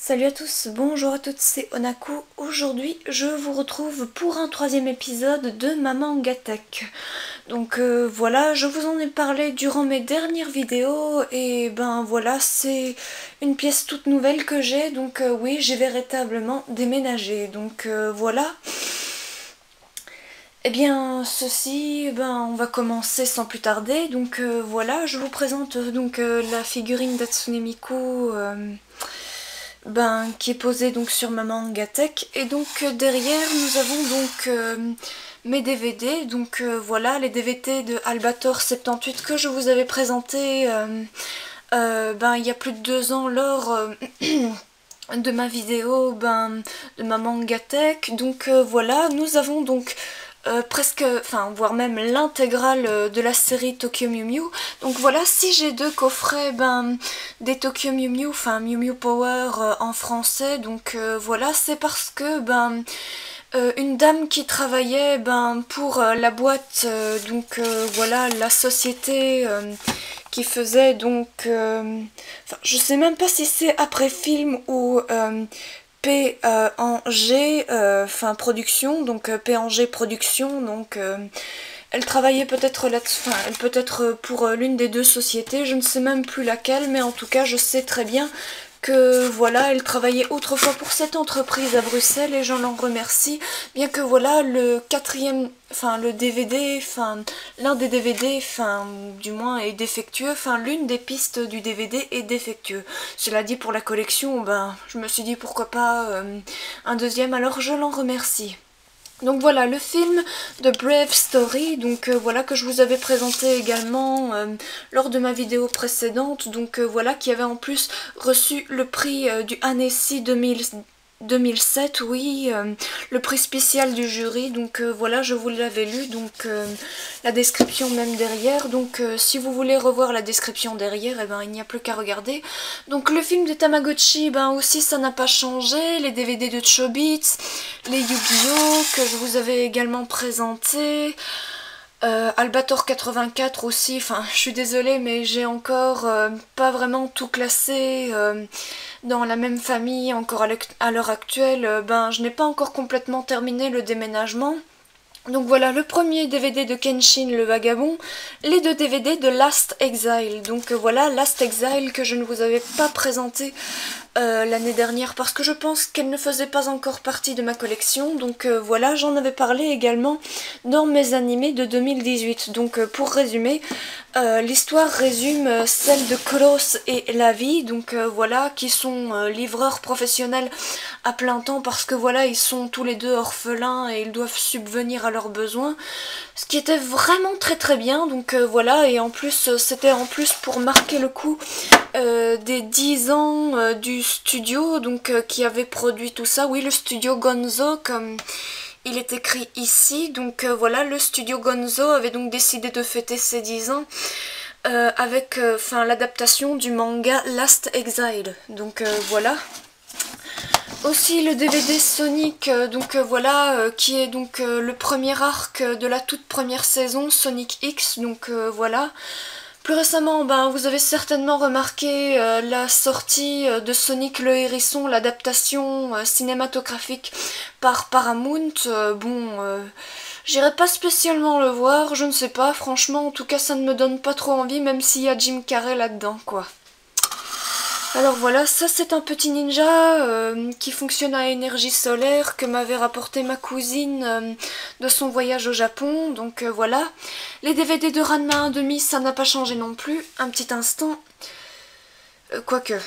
Salut à tous, bonjour à toutes, c'est Onaku. Aujourd'hui, je vous retrouve pour un troisième épisode de Maman Gatek. Donc voilà, je vous en ai parlé durant mes dernières vidéos et ben voilà, c'est une pièce toute nouvelle que j'ai, donc oui, j'ai véritablement déménagé. Donc voilà. Eh bien, ceci, on va commencer sans plus tarder. Donc voilà, je vous présente la figurine d'Hatsune Miku qui est posée donc sur Maman Gatek. Et donc derrière, nous avons mes DVD. Donc voilà, les DVD de Albator 78 que je vous avais présenté il y a plus de 2 ans lors de ma vidéo de Maman Gatek. Donc voilà, nous avons donc presque, voire même l'intégrale de la série Tokyo Mew Mew. Donc voilà, si j'ai deux coffrets des Tokyo Mew Mew, Mew Mew Power en français, donc voilà, c'est parce que une dame qui travaillait pour la boîte, voilà, la société qui faisait je sais même pas si c'est après film ou P en G, production, donc P en G production, donc elle travaillait peut-être là-dessus, peut-être pour l'une des deux sociétés, je ne sais même plus laquelle, mais en tout cas je sais très bien que voilà, elle travaillait autrefois pour cette entreprise à Bruxelles et j'en remercie, bien que voilà, le quatrième, le DVD, l'un des DVD, du moins est défectueux, l'une des pistes du DVD est défectueux. Cela dit, pour la collection, je me suis dit pourquoi pas un deuxième, alors je l'en remercie. Donc voilà, le film de Brave Story, donc voilà, que je vous avais présenté également lors de ma vidéo précédente, donc voilà, qui avait en plus reçu le prix du Annecy 2007, oui, le prix spécial du jury, donc voilà, je vous l'avais lu, donc la description même derrière, donc si vous voulez revoir la description derrière, il n'y a plus qu'à regarder. Donc le film de Tamagotchi, aussi ça n'a pas changé, les DVD de Chobits, les Yu-Gi-Oh que je vous avais également présenté, Albator 84 aussi, je suis désolée mais j'ai encore pas vraiment tout classé dans la même famille encore à l'heure actuelle, je n'ai pas encore complètement terminé le déménagement. Donc voilà, le premier DVD de Kenshin le Vagabond, les deux DVD de Last Exile. Donc voilà, Last Exile que je ne vous avais pas présenté l'année dernière parce que je pense qu'elle ne faisait pas encore partie de ma collection. Donc voilà, j'en avais parlé également dans mes animés de 2018. Donc pour résumer, l'histoire résume celle de Kolos et Lavi, donc voilà, qui sont livreurs professionnels à plein temps parce que voilà, ils sont tous les deux orphelins et ils doivent subvenir à leurs besoins, ce qui était vraiment très très bien. Donc voilà, et en plus c'était en plus pour marquer le coup des 10 ans du studio donc qui avait produit tout ça, oui, le studio Gonzo comme il est écrit ici. Donc voilà, le studio Gonzo avait donc décidé de fêter ses 10 ans avec l'adaptation du manga Last Exile. Donc voilà. Aussi le DVD Sonic, qui est donc le premier arc de la toute première saison, Sonic X, donc voilà. Plus récemment, vous avez certainement remarqué la sortie de Sonic le Hérisson, l'adaptation cinématographique par Paramount. J'irai pas spécialement le voir, je ne sais pas, franchement, en tout cas ça ne me donne pas trop envie, même s'il y a Jim Carrey là-dedans, quoi. Alors voilà, ça c'est un petit ninja qui fonctionne à énergie solaire que m'avait rapporté ma cousine de son voyage au Japon. Donc voilà, les DVD de Ranma 1,5, ça n'a pas changé non plus, un petit instant, quoique.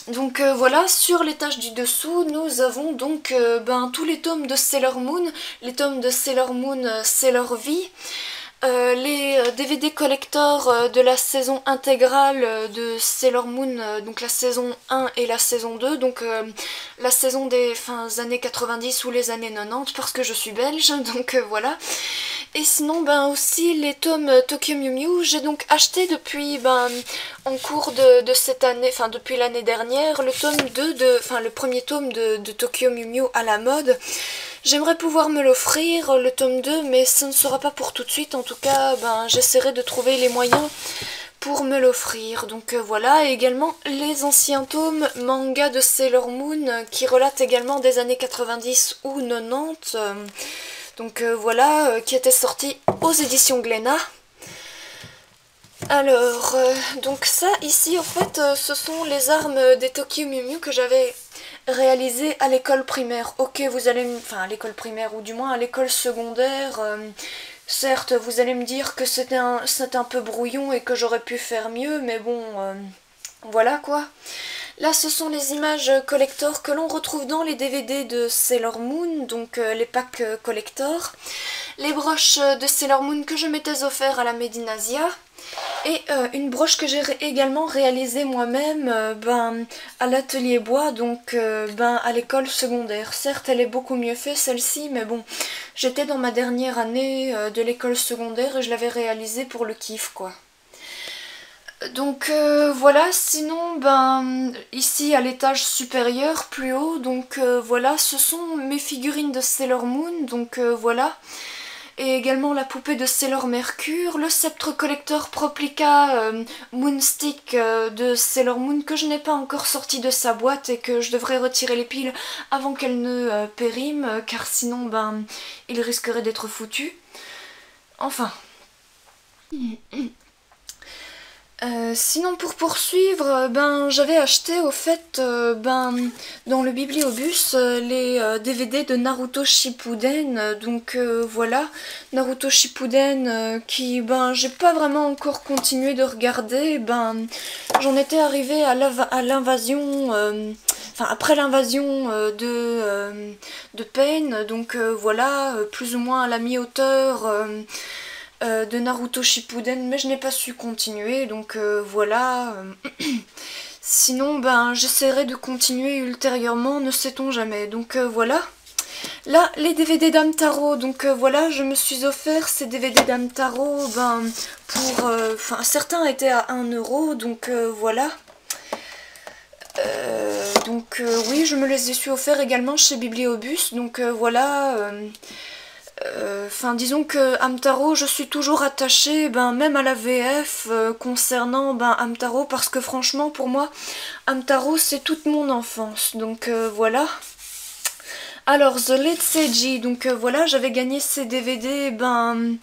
Donc voilà, sur l'étage du dessous, nous avons donc tous les tomes de Sailor Moon, les tomes de Sailor Moon, Sailor V. Les DVD collector de la saison intégrale de Sailor Moon, donc la saison 1 et la saison 2, donc la saison des années 90 ou les années 90 parce que je suis belge, donc voilà. Et sinon aussi les tomes Tokyo Mew Mew, j'ai donc acheté depuis en cours de cette année, depuis l'année dernière, le tome 2 le premier tome de Tokyo Mew Mew à la mode. J'aimerais pouvoir me l'offrir, le tome 2, mais ce ne sera pas pour tout de suite. En tout cas, j'essaierai de trouver les moyens pour me l'offrir. Donc voilà, et également les anciens tomes manga de Sailor Moon qui relatent également des années 90 ou 90. Donc voilà, qui étaient sortis aux éditions Glénat. Alors, donc ça ici en fait ce sont les armes des Tokyo Mew Mew que j'avais réalisées à l'école primaire. Ok, vous allez enfin à l'école primaire ou du moins à l'école secondaire. Certes, vous allez me dire que c'était un peu brouillon et que j'aurais pu faire mieux, mais bon, voilà quoi. Là, ce sont les images collector que l'on retrouve dans les DVD de Sailor Moon, donc les packs collector. Les broches de Sailor Moon que je m'étais offert à la Medinasia. Et une broche que j'ai également réalisée moi-même à l'atelier bois, donc à l'école secondaire. Certes, elle est beaucoup mieux faite celle-ci, mais bon, j'étais dans ma dernière année de l'école secondaire et je l'avais réalisée pour le kiff, quoi. Donc voilà, sinon ici à l'étage supérieur, plus haut, donc voilà, ce sont mes figurines de Sailor Moon, donc voilà. Et également la poupée de Sailor Mercure, le sceptre collector Proplica Moonstick de Sailor Moon que je n'ai pas encore sorti de sa boîte et que je devrais retirer les piles avant qu'elle ne périment, car sinon il risquerait d'être foutu. Enfin. Sinon pour poursuivre, j'avais acheté au fait dans le bibliobus les DVD de Naruto Shippuden, donc voilà, Naruto Shippuden qui j'ai pas vraiment encore continué de regarder, j'en étais arrivée à l'invasion, enfin après l'invasion de Pain, donc voilà, plus ou moins à la mi-hauteur de Naruto Shippuden, mais je n'ai pas su continuer, donc voilà. Sinon, j'essaierai de continuer ultérieurement, ne sait-on jamais. Donc voilà. Là, les DVD d'Hamtaro, donc voilà, je me suis offert ces DVD d'Hamtaro, pour... Enfin, certains étaient à 1 euro, donc voilà. Donc oui, je me les ai su offert également chez Bibliobus, donc voilà... Enfin, disons que Hamtaro, je suis toujours attachée, même à la VF concernant Hamtaro, parce que franchement, pour moi, Hamtaro, c'est toute mon enfance. Donc voilà. Alors, The Late Seiji, donc voilà, j'avais gagné ces DVD, dans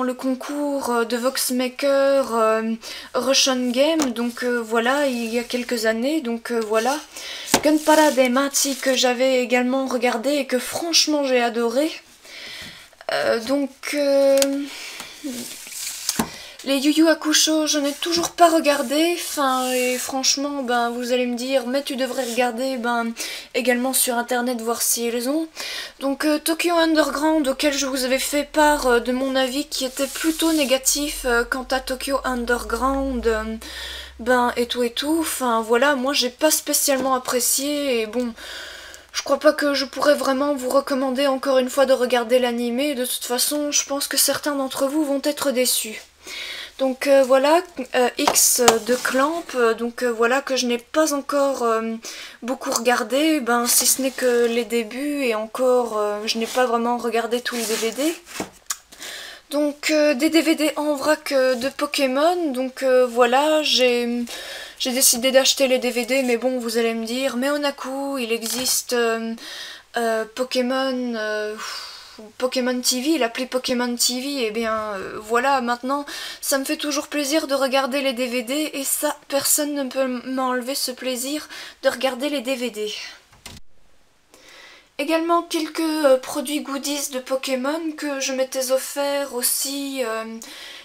le concours de Voxmaker Russian Game, donc voilà, il y a quelques années, donc voilà. Gunpara Machi que j'avais également regardé et que franchement j'ai adoré. Les Yu Yu Hakusho, je n'ai toujours pas regardé. Enfin, et franchement, vous allez me dire, mais tu devrais regarder également sur internet, voir si ils ont. Donc Tokyo Underground, auquel je vous avais fait part de mon avis qui était plutôt négatif quant à Tokyo Underground. Et tout, enfin voilà, moi j'ai pas spécialement apprécié et bon, je crois pas que je pourrais vraiment vous recommander encore une fois de regarder l'animé, de toute façon je pense que certains d'entre vous vont être déçus. Donc voilà, X de Clamp, donc voilà que je n'ai pas encore beaucoup regardé, si ce n'est que les débuts et encore je n'ai pas vraiment regardé tous les DVD. Donc des DVD en vrac de Pokémon, donc voilà, j'ai décidé d'acheter les DVD, mais bon, vous allez me dire, mais Onaku, il existe Pokémon TV, l'appli Pokémon TV, et bien voilà, maintenant, ça me fait toujours plaisir de regarder les DVD, et ça, personne ne peut m'enlever ce plaisir de regarder les DVD. Également quelques produits goodies de Pokémon que je m'étais offert aussi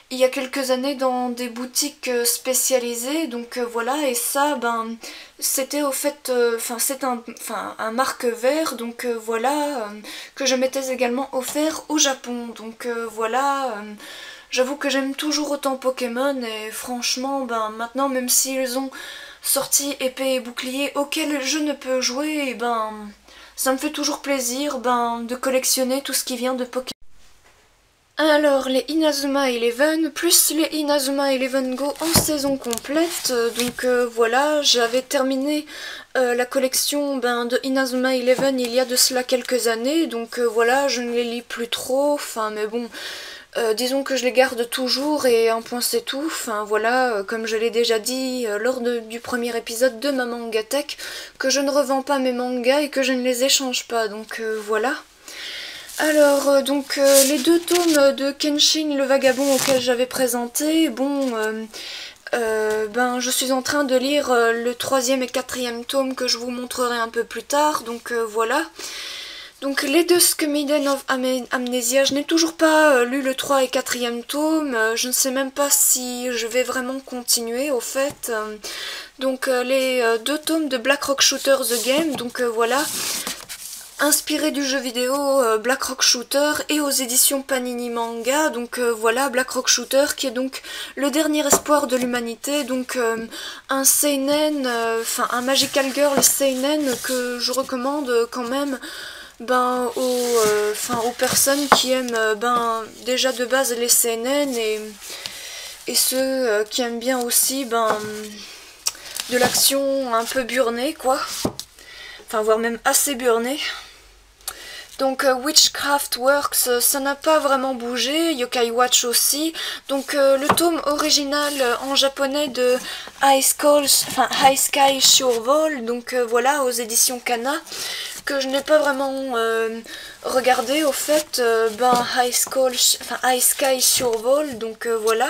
il y a quelques années dans des boutiques spécialisées, donc voilà, et ça c'était au fait, c'est un marque vert, donc voilà, que je m'étais également offert au Japon, donc voilà, j'avoue que j'aime toujours autant Pokémon et franchement maintenant même s'ils ont sorti épée et bouclier auquel je ne peux jouer, ça me fait toujours plaisir de collectionner tout ce qui vient de Pokémon. Alors, les Inazuma Eleven, plus les Inazuma Eleven Go en saison complète. Donc voilà, j'avais terminé la collection de Inazuma Eleven il y a de cela quelques années. Donc voilà, je ne les lis plus trop. Enfin, mais bon, Disons que je les garde toujours et un point c'est tout. Enfin voilà, comme je l'ai déjà dit lors du premier épisode de ma Mangatech, que je ne revends pas mes mangas et que je ne les échange pas, donc voilà. Alors, les 2 tomes de Kenshin le Vagabond auxquels j'avais présenté, bon, je suis en train de lire le 3e et 4e tome que je vous montrerai un peu plus tard, donc voilà. Donc les 2 Maiden of Amnesia, je n'ai toujours pas lu le 3 et 4e tome, je ne sais même pas si je vais vraiment continuer au fait. Les 2 tomes de Black Rock Shooter The Game, donc voilà. Inspiré du jeu vidéo Black Rock Shooter et aux éditions Panini Manga, donc voilà, Black Rock Shooter qui est donc le dernier espoir de l'humanité, donc un seinen, un magical girl seinen que je recommande quand même aux personnes qui aiment déjà de base les seinen et ceux qui aiment bien aussi de l'action un peu burnée quoi, enfin voire même assez burnée. Donc Witchcraft Works, ça n'a pas vraiment bougé, Yokai Watch aussi. Donc le tome original en japonais de High Sky Survol, donc voilà, aux éditions Kana, que je n'ai pas vraiment regardé au fait, High Sky Survol, donc voilà.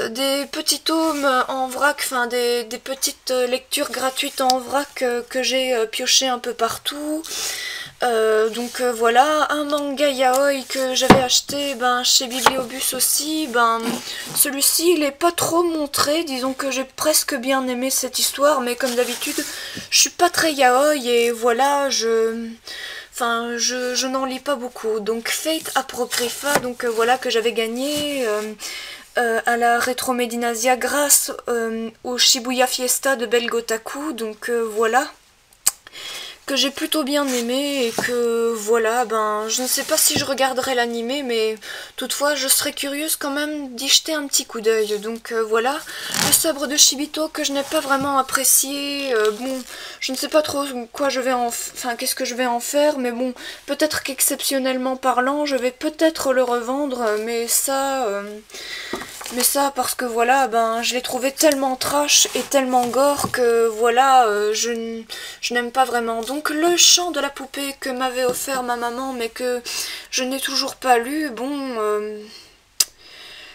Des petits tomes en vrac, des petites lectures gratuites en vrac que j'ai pioché un peu partout. Voilà, un manga yaoi que j'avais acheté chez Bibliobus aussi, celui-ci il est pas trop montré, disons que j'ai presque bien aimé cette histoire, mais comme d'habitude je suis pas très yaoi et voilà, je n'en lis pas beaucoup. Donc Fate Apocrypha, donc voilà, que j'avais gagné à la Retro Medinasia grâce au Shibuya Fiesta de Belgotaku, donc voilà, que j'ai plutôt bien aimé et que voilà, je ne sais pas si je regarderai l'animé, mais toutefois je serais curieuse quand même d'y jeter un petit coup d'œil. Donc voilà, le sabre de Shibito que je n'ai pas vraiment apprécié, bon, je ne sais pas trop quoi je vais qu'est-ce que je vais en faire, mais bon, peut-être qu'exceptionnellement parlant, je vais peut-être le revendre, mais ça parce que voilà, je l'ai trouvé tellement trash et tellement gore que voilà, je n'aime pas vraiment. Donc le chant de la poupée que m'avait offert ma maman mais que je n'ai toujours pas lu, bon,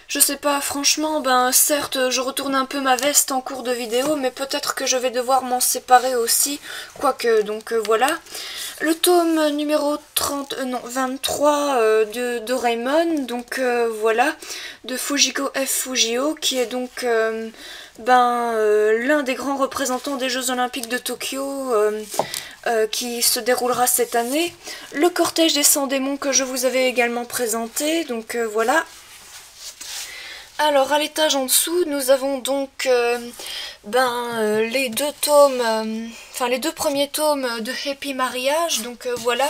je sais pas, franchement, certes, je retourne un peu ma veste en cours de vidéo, mais peut-être que je vais devoir m'en séparer aussi, quoique, donc voilà. Le tome numéro 23 de Doraemon, donc voilà, de Fujiko F. Fujio, qui est donc l'un des grands représentants des Jeux Olympiques de Tokyo, qui se déroulera cette année. Le cortège des 100 démons que je vous avais également présenté, donc voilà. Alors à l'étage en dessous, nous avons donc les 2 tomes, les 2 premiers tomes de Happy Mariage, donc voilà,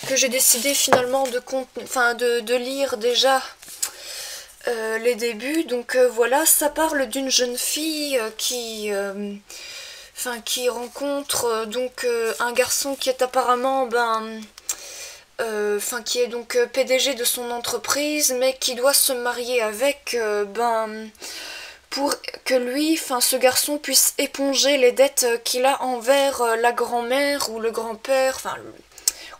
que j'ai décidé finalement de lire déjà les débuts. Donc voilà, ça parle d'une jeune fille qui rencontre un garçon qui est apparemment qui est donc PDG de son entreprise, mais qui doit se marier avec, pour que lui, ce garçon puisse éponger les dettes qu'il a envers la grand-mère ou le grand-père,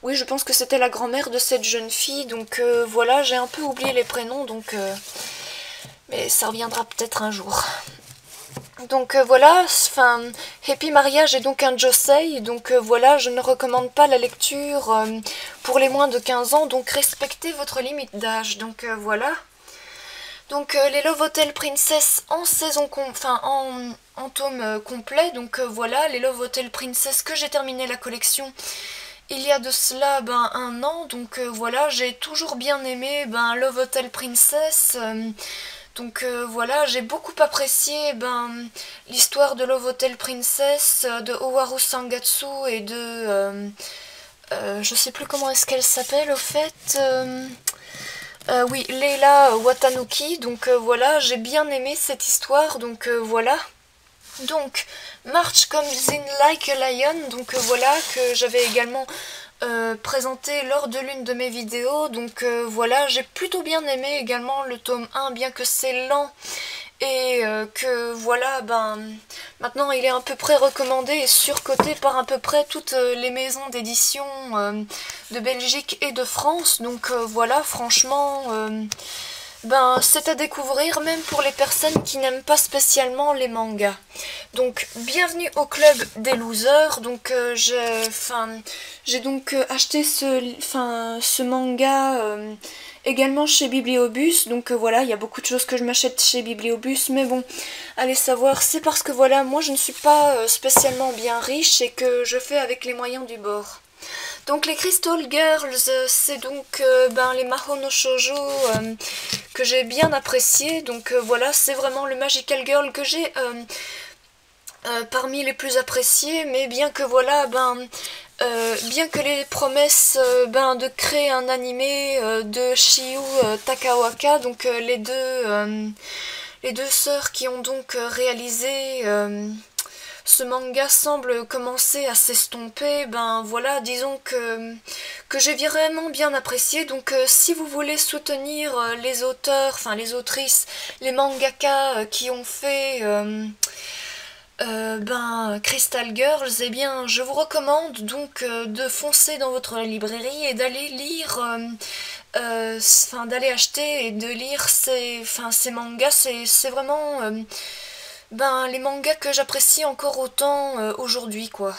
oui, je pense que c'était la grand-mère de cette jeune fille, donc voilà, j'ai un peu oublié les prénoms, donc mais ça reviendra peut-être un jour. Donc voilà, Happy Mariage est donc un josei, donc voilà, je ne recommande pas la lecture pour les moins de 15 ans, donc respectez votre limite d'âge, donc voilà. Donc les Love Hotel Princess en en tome complet, donc voilà, les Love Hotel Princess que j'ai terminé la collection il y a de cela 1 an, donc voilà, j'ai toujours bien aimé Love Hotel Princess. Donc voilà, j'ai beaucoup apprécié l'histoire de Love Hotel Princess, de Owaru Sangatsu et de... je sais plus comment est-ce qu'elle s'appelle au fait. Oui, Leila Watanuki. Donc voilà, j'ai bien aimé cette histoire, donc voilà. Donc, March Comes In Like a Lion, donc voilà, que j'avais également présenté lors de l'une de mes vidéos. Donc voilà, j'ai plutôt bien aimé également le tome 1, bien que c'est lent et que voilà, ben maintenant il est à peu près recommandé et surcoté par à peu près toutes les maisons d'édition de Belgique et de France. Donc voilà, franchement, ben c'est à découvrir même pour les personnes qui n'aiment pas spécialement les mangas. Donc bienvenue au club des losers. Donc j'ai donc acheté ce manga également chez Bibliobus. Donc voilà, il y a beaucoup de choses que je m'achète chez Bibliobus, mais bon, allez savoir, c'est parce que voilà, moi je ne suis pas spécialement bien riche et que je fais avec les moyens du bord. Donc les Crystal Girls, c'est donc ben, les Mahou no Shoujo que j'ai bien apprécié. Donc voilà, c'est vraiment le Magical Girl que j'ai parmi les plus appréciés, mais bien que voilà, ben bien que les promesses ben, de créer un animé de Shiyu Takawaka, donc les deux sœurs qui ont donc réalisé ce manga semble commencer à s'estomper, ben voilà, disons que j'ai vraiment bien apprécié. Donc si vous voulez soutenir les auteurs, enfin les autrices, les mangaka qui ont fait ben Crystal Girls, eh bien je vous recommande donc de foncer dans votre librairie et d'aller lire, d'aller acheter et de lire ces mangas. C'est vraiment ben les mangas que j'apprécie encore autant aujourd'hui, quoi.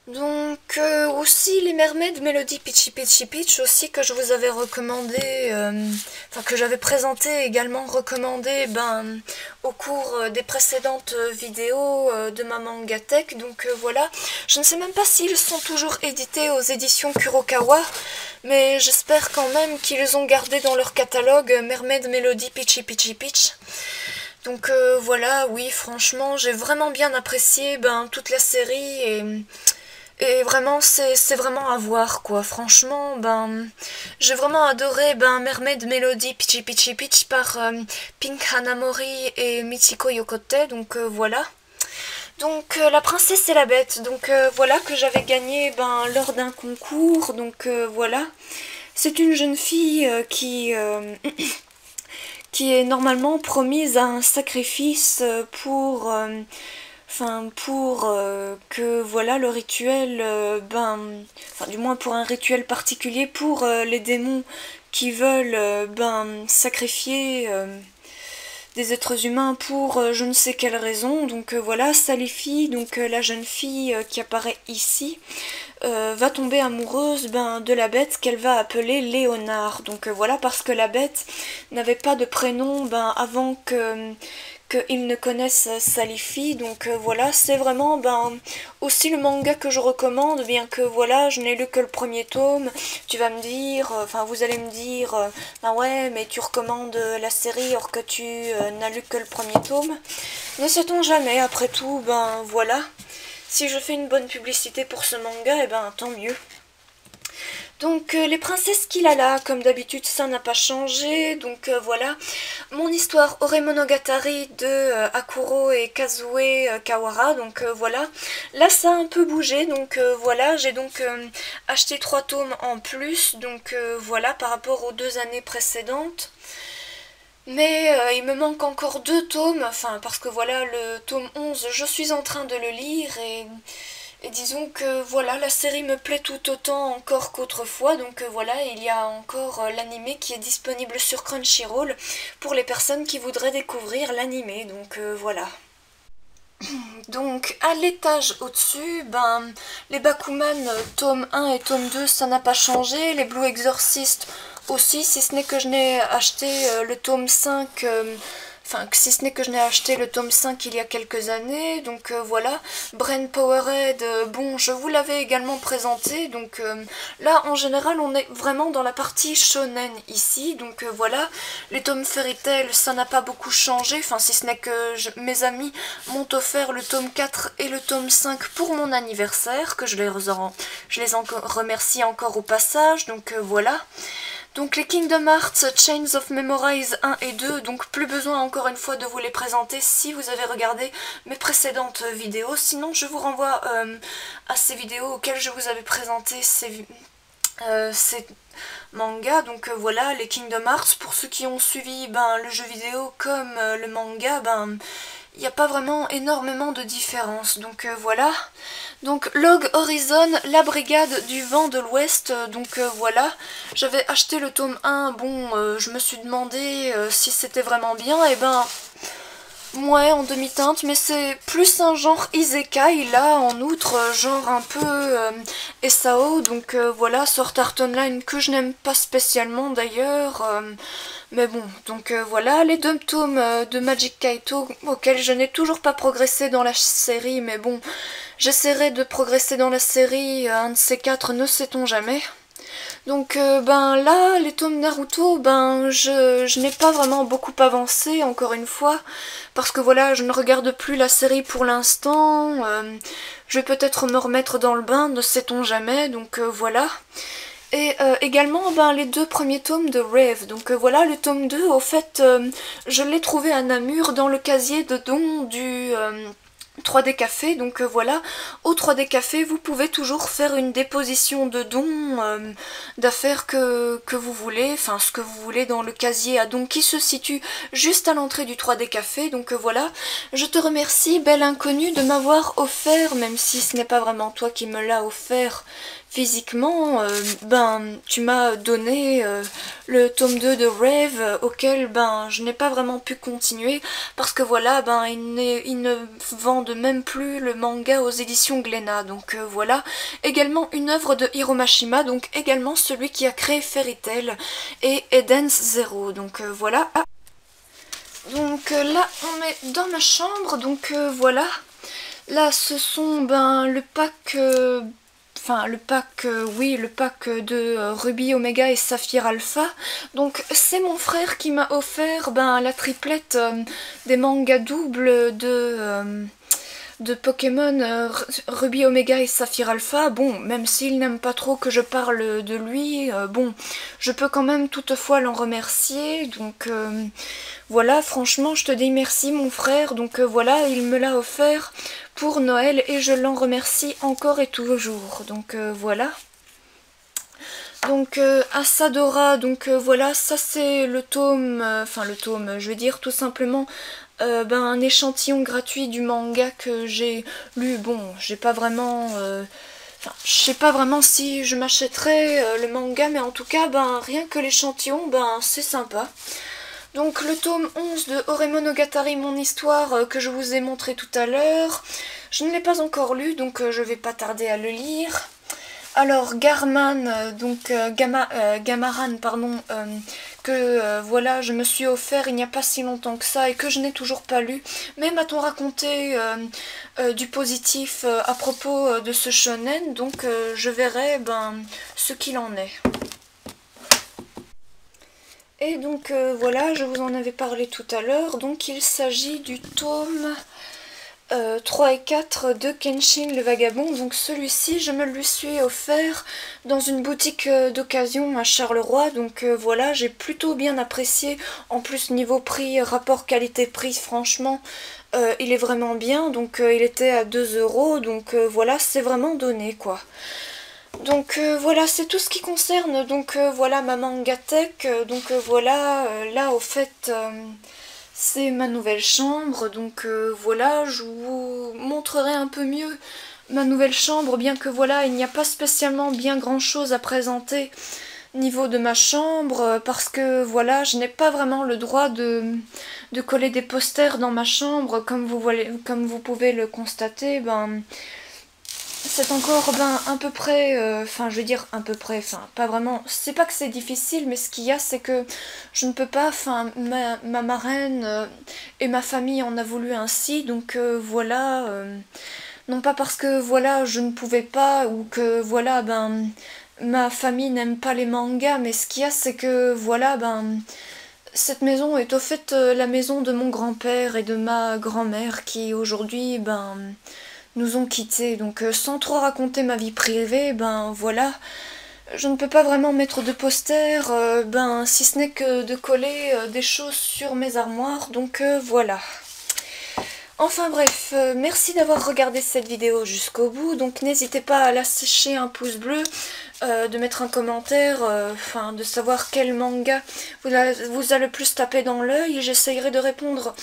Donc aussi les Mermaid Melody Peachy Peachy Peach aussi, que je vous avais recommandé, enfin que j'avais présenté également recommandé ben au cours des précédentes vidéos de ma Mangatech. Donc voilà, je ne sais même pas s'ils sont toujours édités aux éditions Kurokawa, mais j'espère quand même qu'ils ont gardé dans leur catalogue Mermaid Melody Peachy Peachy Peach. Donc voilà, oui, franchement j'ai vraiment bien apprécié ben toute la série. Et vraiment, c'est vraiment à voir, quoi. Franchement, ben, j'ai vraiment adoré ben, Mermaid Melody Peachy Peachy Peach par Pink Hanamori et Michiko Yokote, donc voilà. Donc la princesse et la bête, donc voilà, que j'avais gagné ben, lors d'un concours, donc voilà. C'est une jeune fille qui est normalement promise à un sacrifice pour que voilà le rituel, du moins pour un rituel particulier pour les démons qui veulent sacrifier des êtres humains pour je ne sais quelle raison. Donc voilà, Salifi, donc la jeune fille qui apparaît ici, va tomber amoureuse de la bête qu'elle va appeler Léonard. Donc voilà, parce que la bête n'avait pas de prénom avant qu'ils ne connaissent Salifi. Donc voilà, c'est vraiment aussi le manga que je recommande, bien que voilà, je n'ai lu que le premier tome. Tu vas me dire, vous allez me dire, ouais, mais tu recommandes la série alors que tu n'as lu que le premier tome. Ne sait-on jamais, après tout, voilà. Si je fais une bonne publicité pour ce manga, tant mieux. Donc les princesses Kilala, comme d'habitude, ça n'a pas changé. Donc voilà, mon histoire Oremonogatari de Akuro et Kazue Kawara. Donc voilà, là ça a un peu bougé. Donc voilà, j'ai donc acheté 3 tomes en plus. Donc voilà, par rapport aux 2 années précédentes. Mais il me manque encore 2 tomes, parce que voilà, le tome 11, je suis en train de le lire et disons que voilà, la série me plaît tout autant encore qu'autrefois. Donc voilà, il y a encore l'animé qui est disponible sur Crunchyroll pour les personnes qui voudraient découvrir l'animé. Donc voilà. Donc à l'étage au-dessus, les Bakuman tome 1 et tome 2, ça n'a pas changé. Les Blue Exorcist aussi, si ce n'est que je n'ai acheté le tome 5, si ce n'est que je n'ai acheté le tome 5 il y a quelques années. Donc voilà, Brain Powerhead, bon, je vous l'avais également présenté. Donc là, en général, on est vraiment dans la partie shonen ici. Donc voilà, les tomes Fairy Tail, ça n'a pas beaucoup changé. Si ce n'est que mes amis m'ont offert le tome 4 et le tome 5 pour mon anniversaire, que je les remercie encore au passage. Donc voilà. Donc les Kingdom Hearts Chains of Memories 1 et 2, donc plus besoin encore une fois de vous les présenter si vous avez regardé mes précédentes vidéos. Sinon je vous renvoie à ces vidéos auxquelles je vous avais présenté ces mangas. Donc voilà, les Kingdom Hearts, pour ceux qui ont suivi le jeu vidéo comme le manga, il n'y a pas vraiment énormément de différence. Donc voilà. Donc Log Horizon, la brigade du vent de l'ouest, donc voilà, j'avais acheté le tome 1, bon, je me suis demandé si c'était vraiment bien, et ouais, en demi-teinte, mais c'est plus un genre isekai, là, en outre, genre un peu SAO, donc voilà, Sword Art Online, que je n'aime pas spécialement d'ailleurs, mais bon, donc voilà, les 2 tomes de Magic Kaito, auxquels je n'ai toujours pas progressé dans la série, mais bon, j'essaierai de progresser dans la série, un de ces 4, ne sait-on jamais. Donc là, les tomes Naruto, je n'ai pas vraiment beaucoup avancé, encore une fois, parce que voilà, je ne regarde plus la série pour l'instant, je vais peut-être me remettre dans le bain, ne sait-on jamais, donc voilà. Et également les 2 premiers tomes de Rave, donc voilà, le tome 2, au fait, je l'ai trouvé à Namur dans le casier de don du 3D Café, donc voilà, au 3D Café vous pouvez toujours faire une déposition de dons d'affaires que vous voulez, enfin ce que vous voulez dans le casier à dons qui se situe juste à l'entrée du 3D Café, donc voilà, je te remercie belle inconnue de m'avoir offert, même si ce n'est pas vraiment toi qui me l'as offert physiquement, tu m'as donné le tome 2 de Rave auquel je n'ai pas vraiment pu continuer parce que voilà, ils ne vendent même plus le manga aux éditions Glénat, donc voilà. Également une œuvre de Hiro Mashima, donc également celui qui a créé Fairy Tail et Eden's Zero, donc voilà. Donc là on est dans ma chambre, donc voilà. Là ce sont le pack... le pack de Ruby Omega et Saphir Alpha. Donc c'est mon frère qui m'a offert la triplette des mangas doubles de Pokémon Ruby Omega et Saphir Alpha. Bon, même s'il n'aime pas trop que je parle de lui, bon, je peux quand même toutefois l'en remercier. Donc voilà, franchement, je te dis merci mon frère. Donc voilà, il me l'a offert pour Noël et je l'en remercie encore et toujours. Donc voilà. Donc Asadora, donc voilà, ça c'est le tome, je veux dire tout simplement un échantillon gratuit du manga que j'ai lu. Bon, j'ai pas vraiment... je sais pas vraiment si je m'achèterais le manga, mais en tout cas, rien que l'échantillon, c'est sympa. Donc le tome 11 de Oremonogatari, mon histoire, que je vous ai montré tout à l'heure. Je ne l'ai pas encore lu, donc je vais pas tarder à le lire. Alors Garman, Gamaran, pardon, que voilà, je me suis offert il n'y a pas si longtemps que ça et que je n'ai toujours pas lu. Mais m'a-t-on raconté du positif à propos de ce shonen, donc je verrai ce qu'il en est. Et donc voilà, je vous en avais parlé tout à l'heure, donc il s'agit du tome 3 et 4 de Kenshin le Vagabond. Donc celui-ci, je me le suis offert dans une boutique d'occasion à Charleroi, donc voilà, j'ai plutôt bien apprécié. En plus niveau prix, rapport qualité-prix, franchement, il est vraiment bien, donc il était à 2 €, donc voilà, c'est vraiment donné quoi. Donc voilà, c'est tout ce qui concerne donc voilà ma mangatech. Donc voilà, là au fait c'est ma nouvelle chambre, donc voilà, je vous montrerai un peu mieux ma nouvelle chambre, bien que voilà, il n'y a pas spécialement bien grand chose à présenter niveau de ma chambre, parce que voilà, je n'ai pas vraiment le droit de coller des posters dans ma chambre, comme vous pouvez le constater, c'est encore à peu près, je veux dire à peu près, pas vraiment, c'est pas que c'est difficile, mais ce qu'il y a c'est que je ne peux pas, ma marraine et ma famille en a voulu ainsi, donc voilà, non pas parce que voilà je ne pouvais pas ou que voilà ma famille n'aime pas les mangas, mais ce qu'il y a c'est que voilà cette maison est au fait la maison de mon grand-père et de ma grand-mère qui aujourd'hui nous ont quittés, donc sans trop raconter ma vie privée, voilà, je ne peux pas vraiment mettre de poster, si ce n'est que de coller des choses sur mes armoires, donc voilà. Enfin bref, merci d'avoir regardé cette vidéo jusqu'au bout, donc n'hésitez pas à lâcher un pouce bleu, de mettre un commentaire, de savoir quel manga vous a le plus tapé dans l'œil. J'essayerai de répondre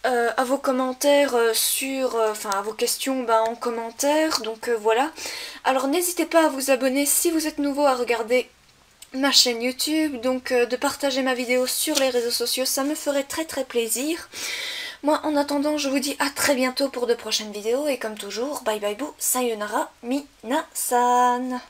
à vos commentaires à vos questions en commentaire, donc voilà. Alors n'hésitez pas à vous abonner si vous êtes nouveau à regarder ma chaîne YouTube, donc de partager ma vidéo sur les réseaux sociaux, ça me ferait très très plaisir. Moi en attendant je vous dis à très bientôt pour de prochaines vidéos et comme toujours, bye bye boo, sayonara, minasan.